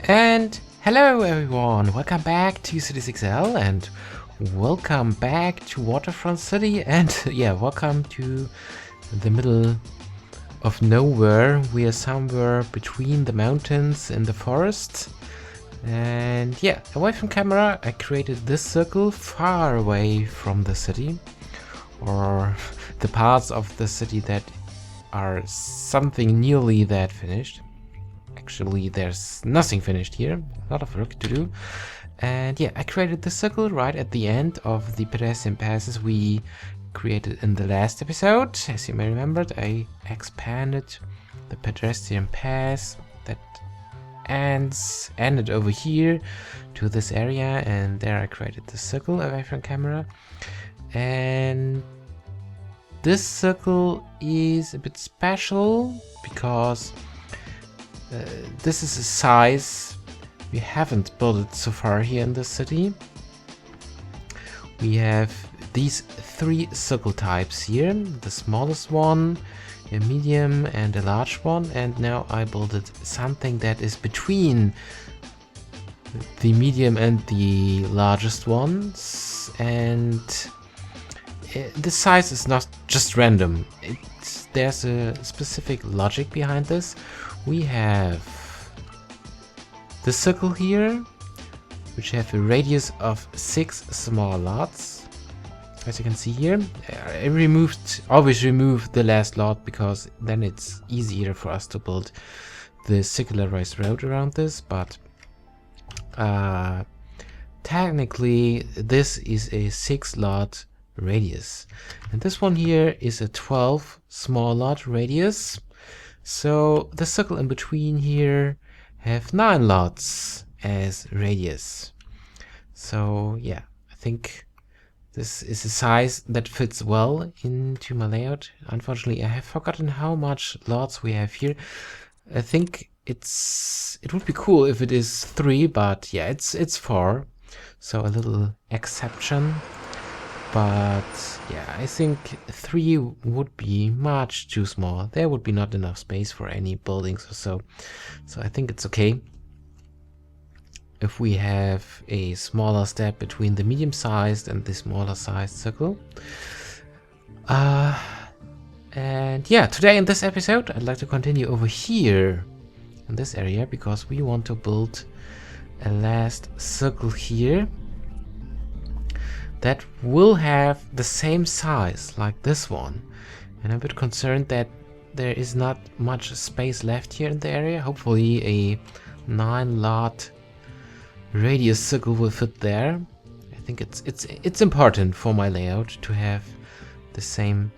And hello everyone, welcome back to Cities XL and welcome back to Waterfront City and yeah, welcome to the middle of nowhere. We are somewhere between the mountains and the forest. And yeah, away from camera I created this circle far away from the city, or the parts of the city that are something nearly that finished. Actually, there's nothing finished here, a lot of work to do. And yeah, I created the circle right at the end of the pedestrian passes we created in the last episode. As you may remember, I expanded the pedestrian pass that ended over here to this area, and there I created the circle away from camera. And this circle is a bit special because this is a size we haven't built it so far here in the city. We have these three circle types here, the smallest one, a medium and a large one, and now I built it something that is between the medium and the largest ones. And the size is not just random, there's a specific logic behind this. We have the circle here, which have a radius of 6 small lots. As you can see here, I always remove the last lot because then it's easier for us to build the circularized road around this. But technically this is a 6 lot radius, and this one here is a 12 small lot radius. So the circle in between here have 9 lots as radius. So yeah, I think this is a size that fits well into my layout. Unfortunately, I have forgotten how much lots we have here. I think it would be cool if it is 3, but yeah, it's 4. So a little exception. But yeah, I think 3 would be much too small. There would be not enough space for any buildings or so. So I think it's okay if we have a smaller step between the medium-sized and the smaller-sized circle. And yeah, today in this episode, I'd like to continue over here in this area because we want to build a last circle here that will have the same size like this one. And I'm a bit concerned that there is not much space left here in the area. Hopefully a 9 lot radius circle will fit there. I think it's important for my layout to have the same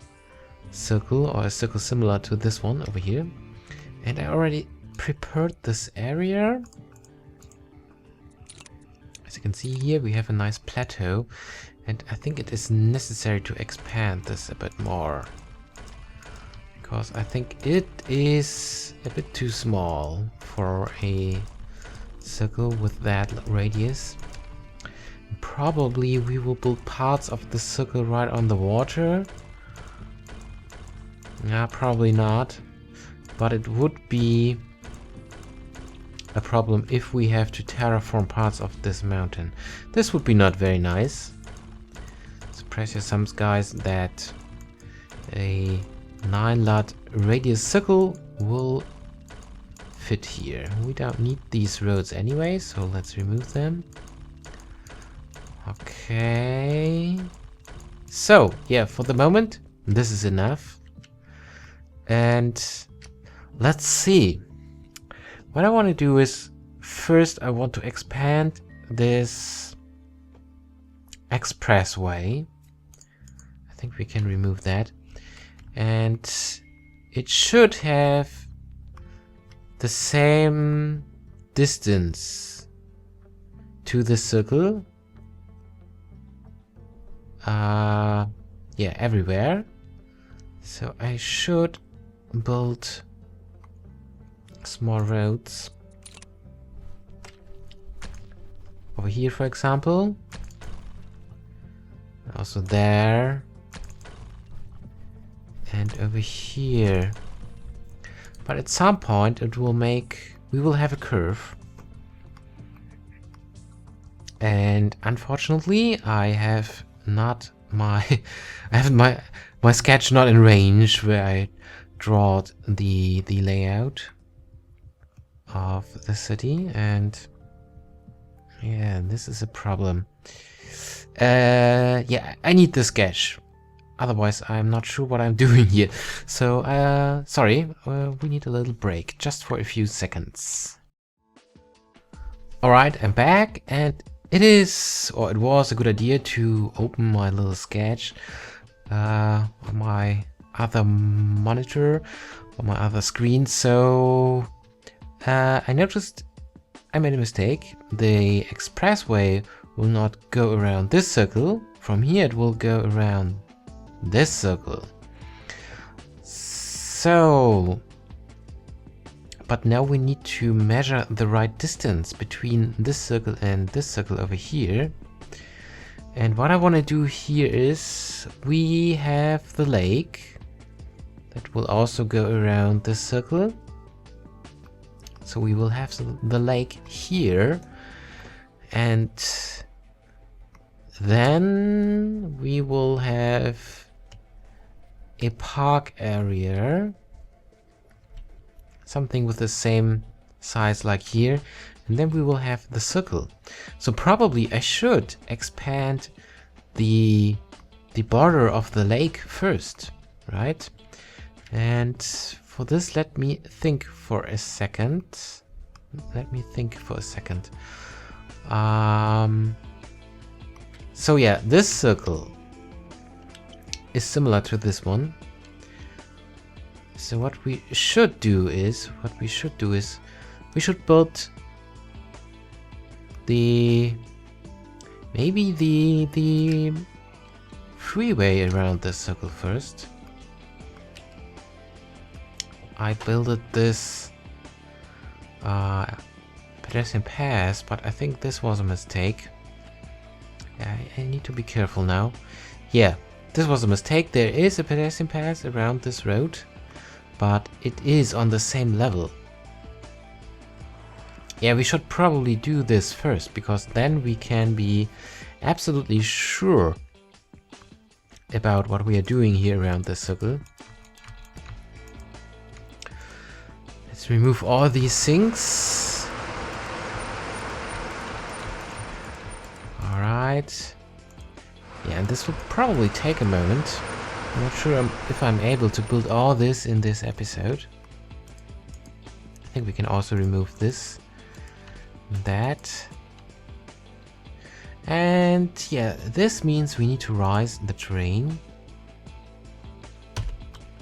circle, or a circle similar to this one over here. And I already prepared this area. As you can see here, we have a nice plateau, and I think it is necessary to expand this a bit more, because I think it is a bit too small for a circle with that radius. Probably we will build parts of the circle right on the water. Yeah, probably not, but it would be a problem if we have to terraform parts of this mountain. This would be not very nice. Surprise yourselves, guys, that a 9 lot radius circle will fit here. We don't need these roads anyway, so let's remove them. Okay. So yeah, for the moment this is enough. And let's see. What I want to do is, first I want to expand this expressway. I think we can remove that. And it should have the same distance to the circle. Yeah, everywhere. So I should build small roads over here, for example, also there, and over here. But at some point we will have a curve, And unfortunately, I have not my I have my sketch not in range where I draw the layout of the city, and yeah, this is a problem. Yeah, I need the sketch. Otherwise, I'm not sure what I'm doing here. So, sorry, we need a little break, just for a few seconds. Alright, I'm back, and it was a good idea to open my little sketch on my other monitor, on my other screen. So, I noticed I made a mistake. The expressway will not go around this circle. From here, it will go around this circle. So, but now we need to measure the right distance between this circle and this circle over here. And what I want to do here is we have the lake that will also go around this circle. So we will have the lake here, and then we will have a park area, something with the same size like here, and then we will have the circle. So probably I should expand the border of the lake first, right? And for this, let me think for a second. So yeah, this circle is similar to this one. So what we should do is we should build maybe the freeway around this circle first. I built this pedestrian pass, but I think this was a mistake. Yeah, I need to be careful now. Yeah, this was a mistake. There is a pedestrian pass around this road, but it is on the same level. Yeah, we should probably do this first, because then we can be absolutely sure about what we are doing here around this circle. Let's remove all these things. Alright. Yeah, and this will probably take a moment. I'm not sure if I'm able to build all this in this episode. I think we can also remove this and that. And yeah, this means we need to rise the terrain.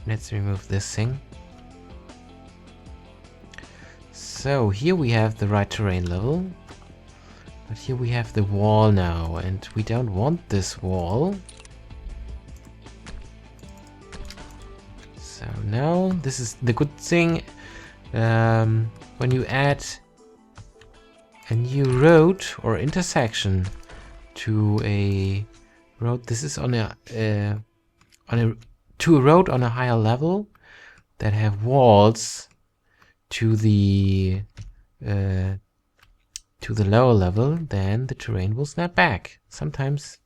Let's remove this thing. So here we have the right terrain level, but here we have the wall now, and we don't want this wall. So now this is the good thing. When you add a new road or intersection to a road, this is on a road on a higher level that have walls to the lower level, then the terrain will snap back. Sometimes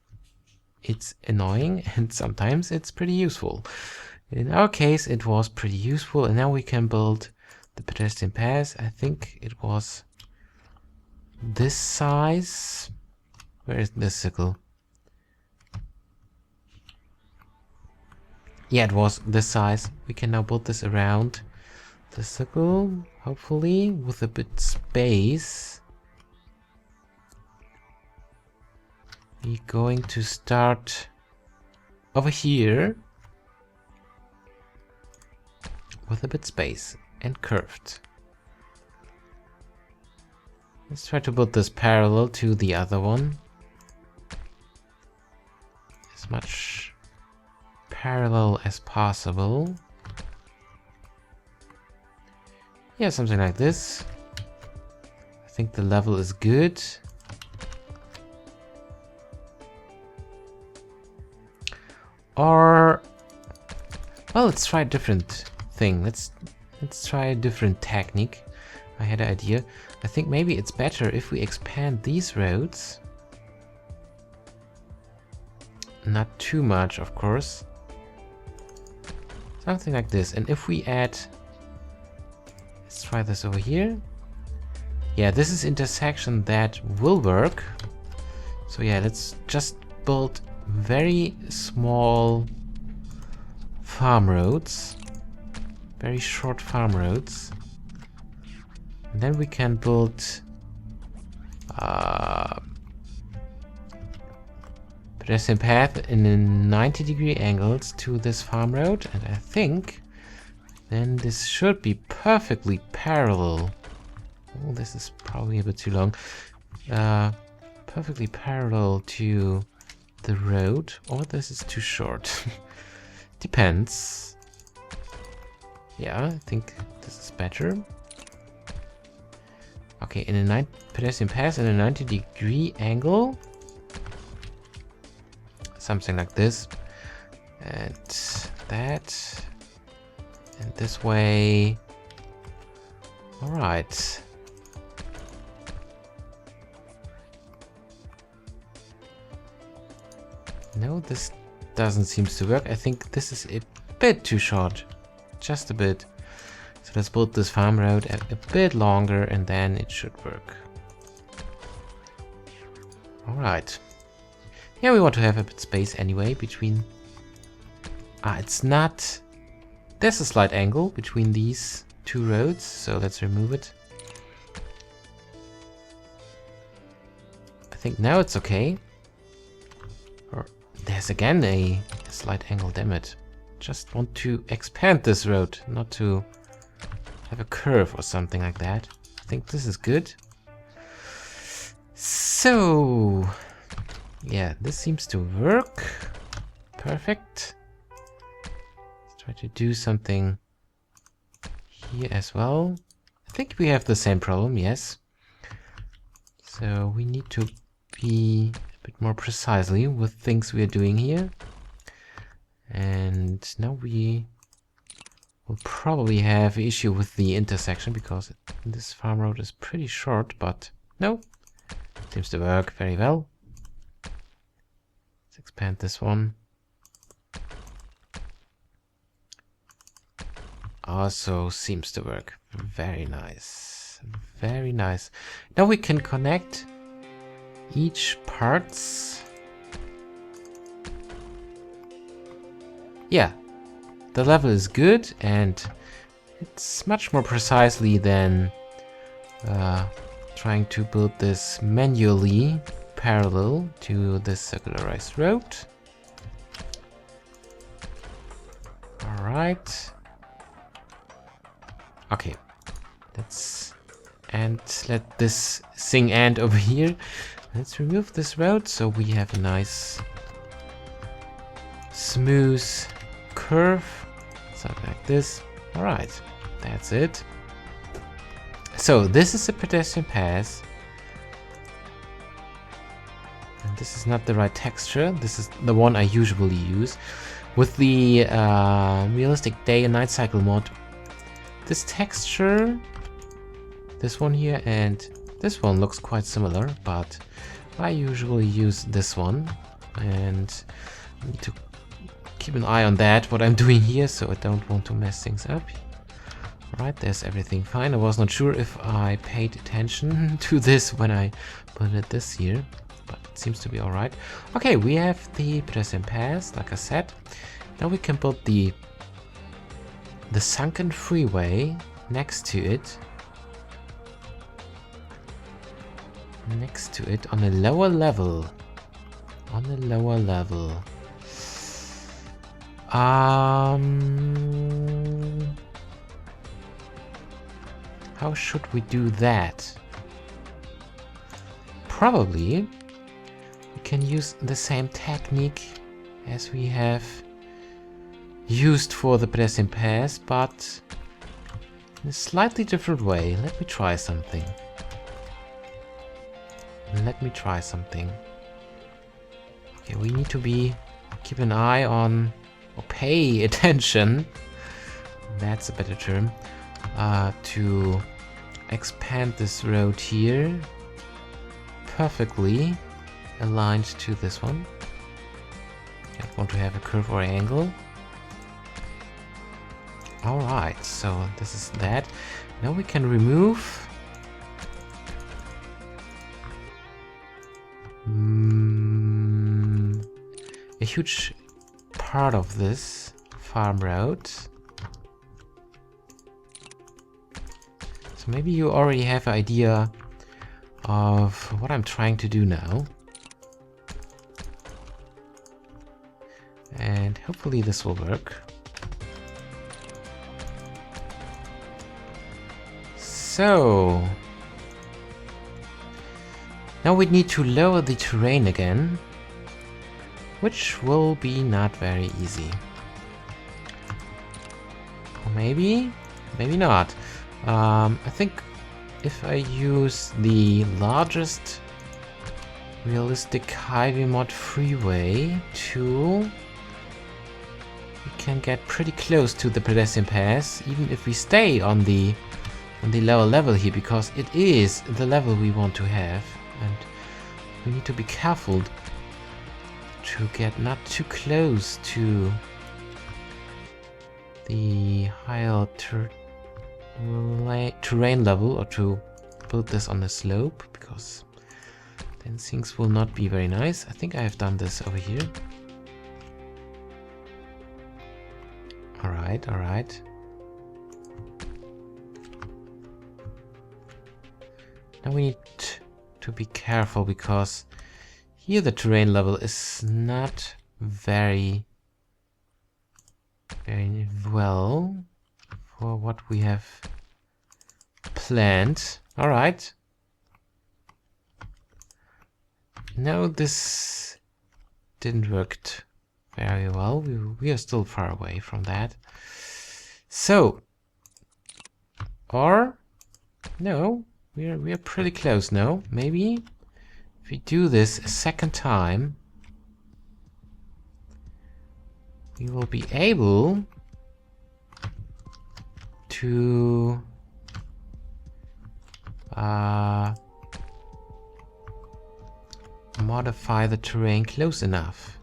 it's annoying and sometimes it's pretty useful. In our case, it was pretty useful, and now we can build the pedestrian pass. I think it was this size. Where is this circle? Yeah, it was this size. We can now build this around the circle, hopefully with a bit space. We're going to start over here with a bit space and curved. Let's try to build this parallel to the other one. As much parallel as possible. Yeah, something like this. I think the level is good. Or, well, let's try a different thing. Let's try a different technique. I had an idea. I think maybe it's better if we expand these roads not too much, of course. Something like this. And if we add... Let's try this over here. Yeah, this is intersection that will work. So yeah, let's just build very small farm roads. Very short farm roads. And then we can build pedestrian path in a 90-degree angles to this farm road. And I think then this should be perfectly parallel. Oh, this is probably a bit too long. Perfectly parallel to the road, or this is too short. Depends. Yeah, I think this is better. Okay, in a pedestrian path in a 90-degree angle. Something like this. And that. And this way. Alright. No, this doesn't seem to work. I think this is a bit too short. Just a bit. So let's build this farm road a bit longer and then it should work. Alright. Yeah, we want to have a bit space anyway between... it's not... There's a slight angle between these two roads, so let's remove it. I think now it's okay. Or there's again a slight angle, damn it. Just want to expand this road, not to have a curve or something like that. I think this is good. So, yeah, this seems to work. Perfect. Let's try to do something here as well. I think we have the same problem, yes. So we need to be a bit more precisely with things we are doing here. And now we will probably have an issue with the intersection because this farm road is pretty short, but no, seems to work very well. Let's expand this one. Also seems to work. Very nice. Very nice. Now we can connect each parts. Yeah, the level is good and it's much more precisely than trying to build this manually parallel to this circularized road. Alright. Okay, let this thing end over here. Let's remove this road so we have a nice smooth curve, something like this. Alright, that's it. So this is a pedestrian path. And this is not the right texture. This is the one I usually use. With the realistic day and night cycle mod, this texture, this one here and this one looks quite similar, but I usually use this one and I need to keep an eye on that, what I'm doing here, so I don't want to mess things up. Alright, there's everything fine. I was not sure if I paid attention to this when I put it this here, but it seems to be alright. Okay, we have the pedestrian path, like I said. Now we can build the sunken freeway next to it. Next to it on a lower level. On a lower level. How should we do that? Probably we can use the same technique as we have used for the pedestrian path, but in a slightly different way. Let me try something. Okay, we need to keep an eye on, or pay attention, that's a better term, to expand this road here perfectly aligned to this one. Don't want to have a curve or angle. Alright, so this is that. Now we can remove a huge part of this farm road. So maybe you already have an idea of what I'm trying to do now. And hopefully this will work. So now we need to lower the terrain again, which will be not very easy. Or maybe not. I think if I use the largest realistic highway mod freeway tool, we can get pretty close to the pedestrian pass, even if we stay on the lower level here, because it is the level we want to have, and we need to be careful to get not too close to the higher terrain level, or to build this on a slope, because then things will not be very nice. I think I have done this over here. Alright, alright. Now we need to be careful, because here the terrain level is not very well for what we have planned. Alright. No, this didn't work very well. We are still far away from that. So, or no, we are pretty close now. Maybe if we do this a second time, we will be able to modify the terrain close enough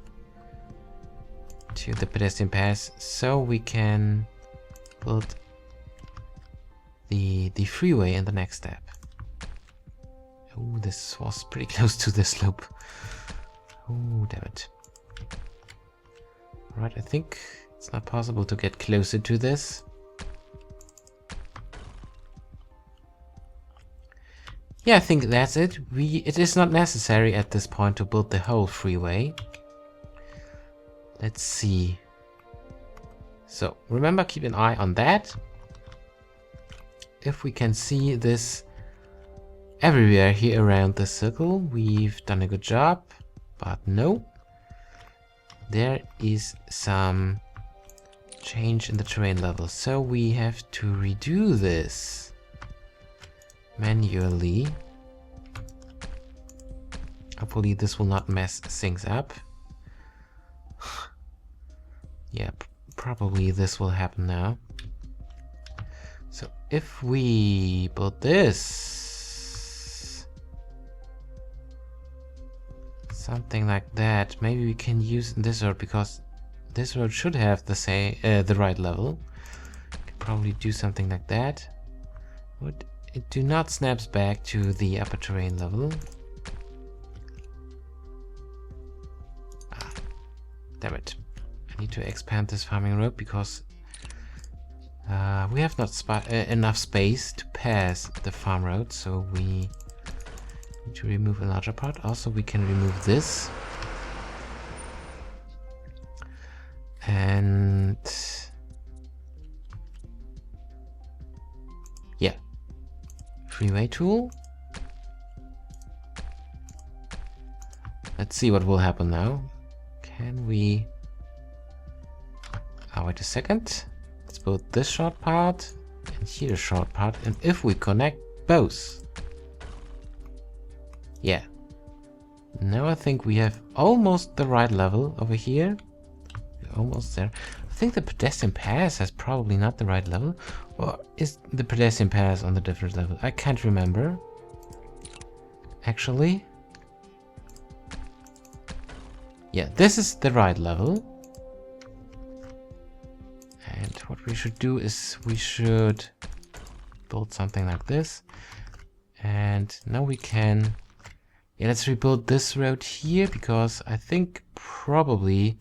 to the pedestrian pass, so we can build the freeway in the next step. Oh, this was pretty close to the slope. Oh, damn it. Right, I think it's not possible to get closer to this. Yeah, I think that's it. It is not necessary at this point to build the whole freeway. Let's see. So remember, keep an eye on that. If we can see this everywhere here around the circle, we've done a good job. But no, there is some change in the terrain level. So we have to redo this manually. Hopefully this will not mess things up. Yeah, probably this will happen now. So if we build this, something like that, maybe we can use this road, because this road should have the right level. Could probably do something like that. Would it do not snaps back to the upper terrain level? Ah, damn it. I need to expand this farming road, because we have not enough space to pass the farm road, so we need to remove a larger part. Also, we can remove this. And yeah, freeway tool. Let's see what will happen now. Can we... Oh, wait a second. Let's build this short part and here a short part, and if we connect both, yeah, now I think we have almost the right level over here. We're almost there. I think the pedestrian pass has probably not the right level, or is the pedestrian pass on the different level? I can't remember actually. Yeah, this is the right level. And what we should do is we should build something like this. And now we can... Yeah, let's rebuild this road here, because I think probably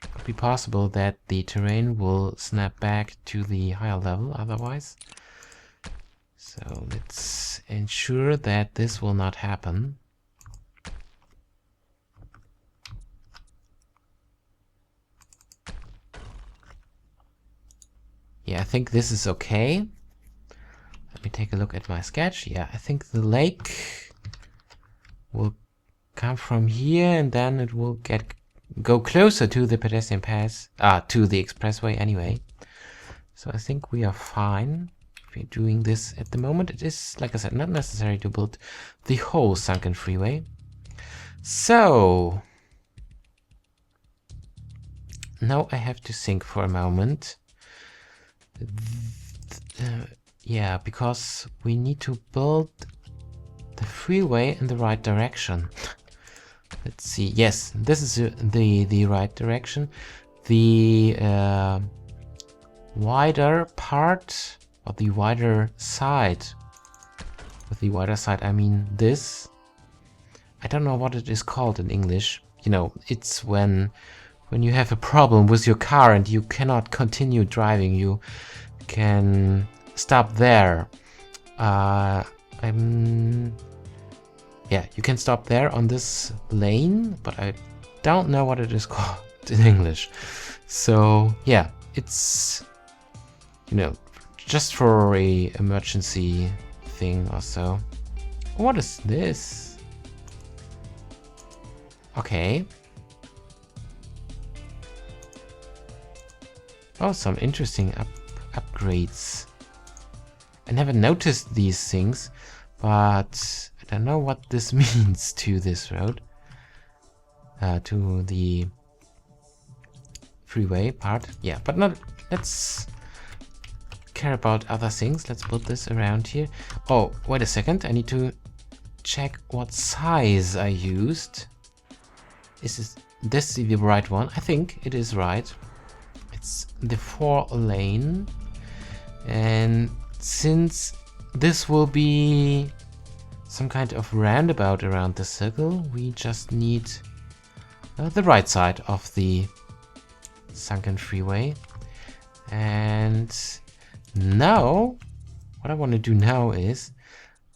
it could be possible that the terrain will snap back to the higher level otherwise. So let's ensure that this will not happen. Yeah, I think this is okay. Let me take a look at my sketch. Yeah, I think the lake will come from here and then it will go closer to the pedestrian path, to the expressway anyway. So I think we are fine. If we're doing this at the moment, it is, like I said, not necessary to build the whole sunken freeway. So now I have to think for a moment. Yeah, because we need to build the freeway in the right direction. Let's see. Yes, this is the right direction. The wider part, or the wider side. With the wider side, I mean this. I don't know what it is called in English. You know, it's when you have a problem with your car and you cannot continue driving. You can stop there. Yeah, you can stop there on this lane, but I don't know what it is called in English. So yeah, it's, you know, just for a emergency thing or so. What is this? Okay. Oh, some interesting upgrades. I never noticed these things, but I don't know what this means to this road. To the freeway part. Yeah, but not... Let's care about other things. Let's put this around here. Oh, wait a second. I need to check what size I used. Is this the right one? I think it is right. It's the 4-lane. And since this will be some kind of roundabout around the circle, we just need the right side of the sunken freeway. And now what I want to do now is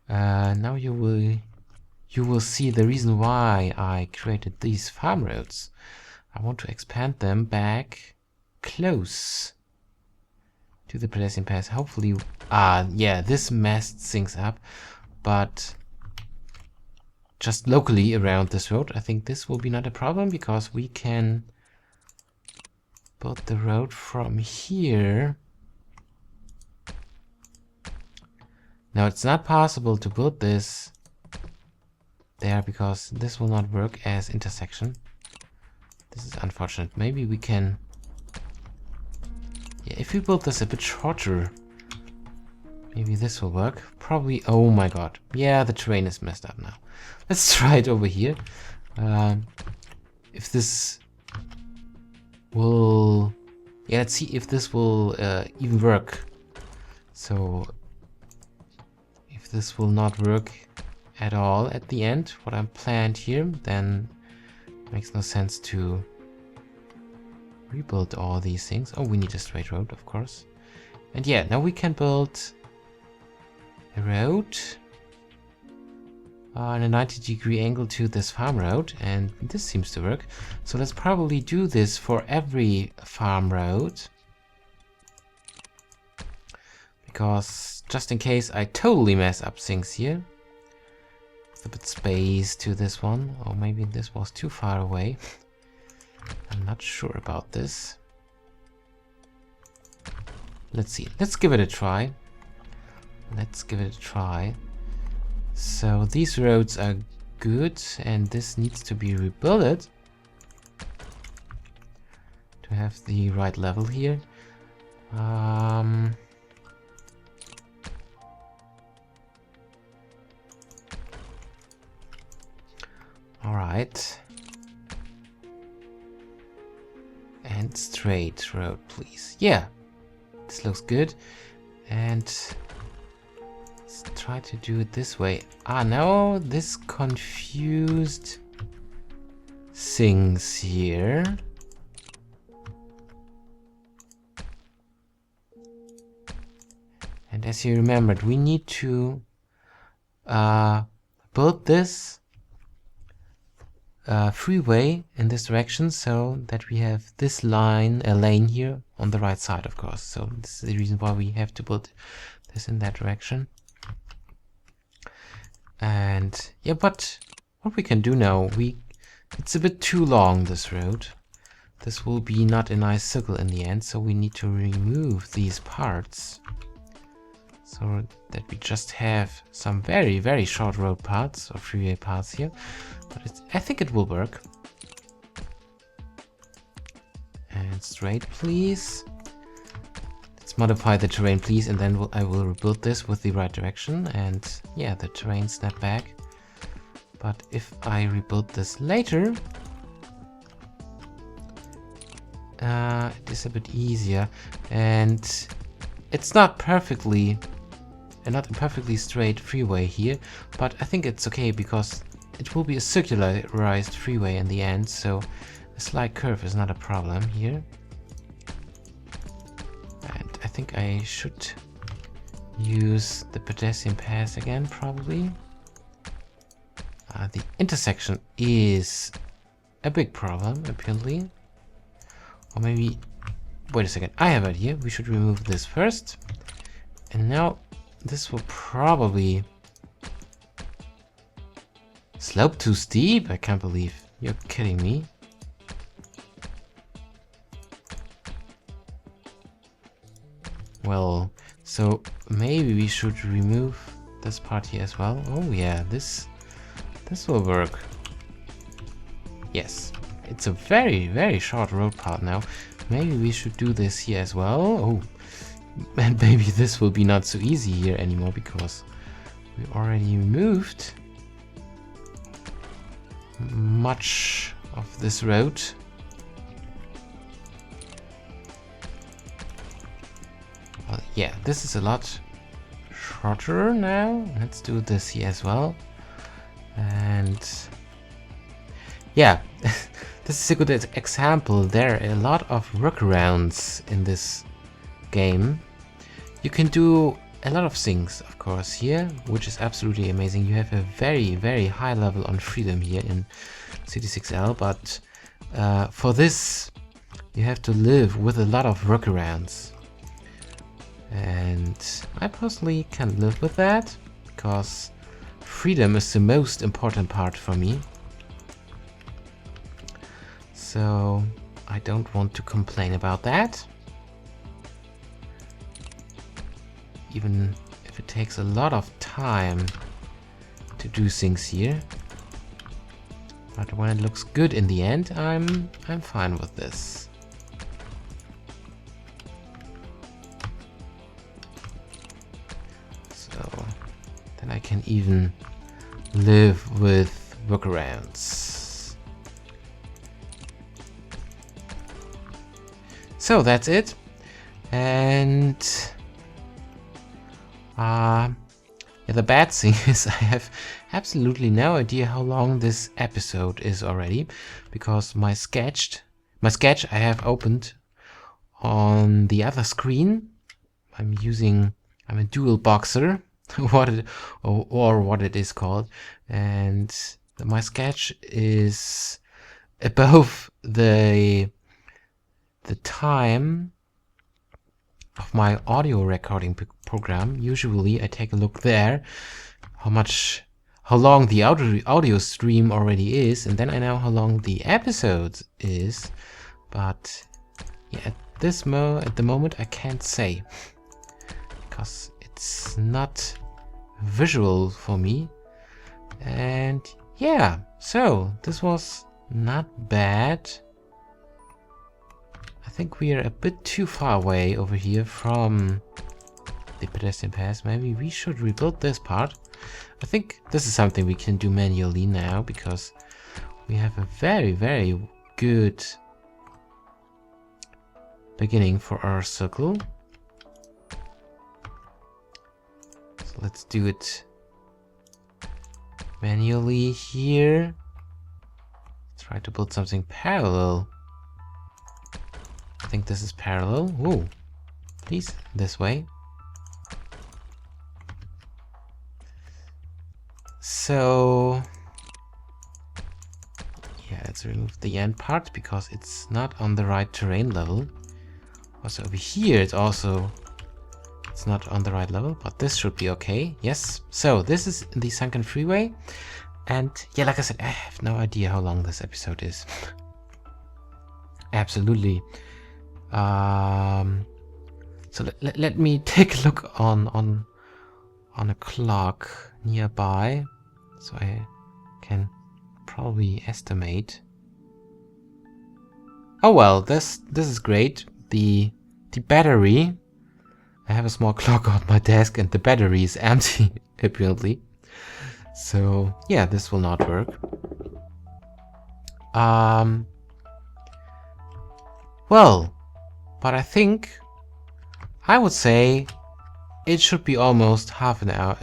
now you will see the reason why I created these farm roads. I want to expand them back close to the pedestrian path. Hopefully, yeah, this messed things up, but just locally around this road, I think this will be not a problem, because we can build the road from here. Now, it's not possible to build this there, because this will not work as intersection. This is unfortunate. Maybe we can... Yeah, if we build this a bit shorter, maybe this will work. Probably... Oh my god. Yeah, the terrain is messed up now. Let's try it over here. If this will... Yeah, let's see if this will even work. So, if this will not work at all at the end, what I'm planned here, then it makes no sense to rebuild all these things. Oh, we need a straight road, of course. And yeah, now we can build a road on a 90-degree angle to this farm road, and this seems to work. So let's probably do this for every farm road, because just in case I totally mess up things here. A bit space to this one, or maybe this was too far away. I'm not sure about this. Let's see. Let's give it a try. Let's give it a try. So these roads are good, and this needs to be rebuilt to have the right level here. All right. And straight road, please. Yeah, this looks good. And let's try to do it this way. Ah, no, this confused things here. And as you remembered, we need to build this freeway in this direction so that we have this lane here on the right side, of course. So this is the reason why we have to build this in that direction. And yeah, but what we can do now, it's a bit too long, this road. This will be not a nice circle in the end, so we need to remove these parts so that we just have some very, very short road parts or freeway parts here. But I think it will work. And straight, please. Let's modify the terrain, please, and then I will rebuild this with the right direction. And yeah, the terrain snapped back. But if I rebuild this later, it is a bit easier. And it's not perfectly, not a perfectly straight freeway here, but I think it's okay because it will be a circularized freeway in the end, so a slight curve is not a problem here. And I think I should use the pedestrian pass again, probably. The intersection is a big problem, apparently. Or maybe, wait a second, I have an idea. We should remove this first. And now this will probably slope too steep. I can't believe you're kidding me. Well, so maybe we should remove this part here as well. Oh yeah, this will work. Yes, it's a very, very short road part now. Maybe we should do this here as well. Oh, and maybe this will be not so easy here anymore because we already removed much of this road. Well, yeah, this is a lot shorter now. Let's do this here as well. And yeah, this is a good example. There are a lot of workarounds in this game. You can do a lot of things, of course, here, which is absolutely amazing. You have a very, very high level on freedom here in City 6L, but for this you have to live with a lot of workarounds. And I personally can live with that because freedom is the most important part for me. So I don't want to complain about that. Even if it takes a lot of time to do things here. But when it looks good in the end, I'm fine with this. So then I can even live with workarounds. So that's it. And yeah, the bad thing is I have absolutely no idea how long this episode is already, because my sketch I have opened on the other screen. I'm a dual boxer, what it is called, and my sketch is above the time of my audio recording program. Usually I take a look there how long the audio stream already is, and then I know how long the episode is. But yeah, at the moment I can't say because it's not visual for me. And yeah, so this was not bad. I think we are a bit too far away over here from the pedestrian pass. Maybe we should rebuild this part. I think this is something we can do manually now because we have a very, very good beginning for our circle. So let's do it manually here. Try to build something parallel. I think this is parallel. Ooh, please, this way. So yeah, let's remove the end part because it's not on the right terrain level. Also over here it's not on the right level, but this should be okay. Yes, so this is the sunken freeway, and yeah, like I said, I have no idea how long this episode is. Absolutely. So let me take a look on a clock nearby, so I can probably estimate. Oh well, this is great. The battery. I have a small clock on my desk, and the battery is empty apparently. So yeah, this will not work. Well, but I think I would say it should be almost half an hour.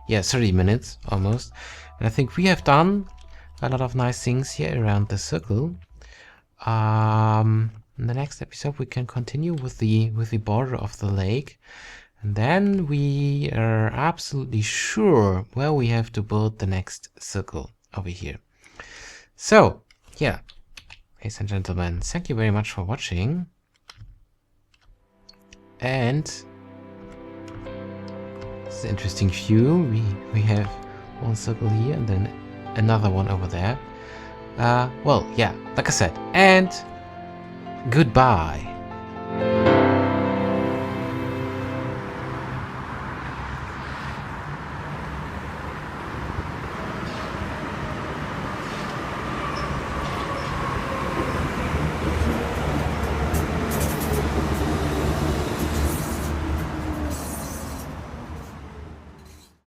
Yeah, 30 minutes almost. And I think we have done a lot of nice things here around the circle. In the next episode, we can continue with the border of the lake, and then we are absolutely sure where we have to build the next circle over here. So yeah, ladies and gentlemen, thank you very much for watching, and it's an interesting view. We have one circle here and then another one over there. Well, yeah, like I said, and goodbye.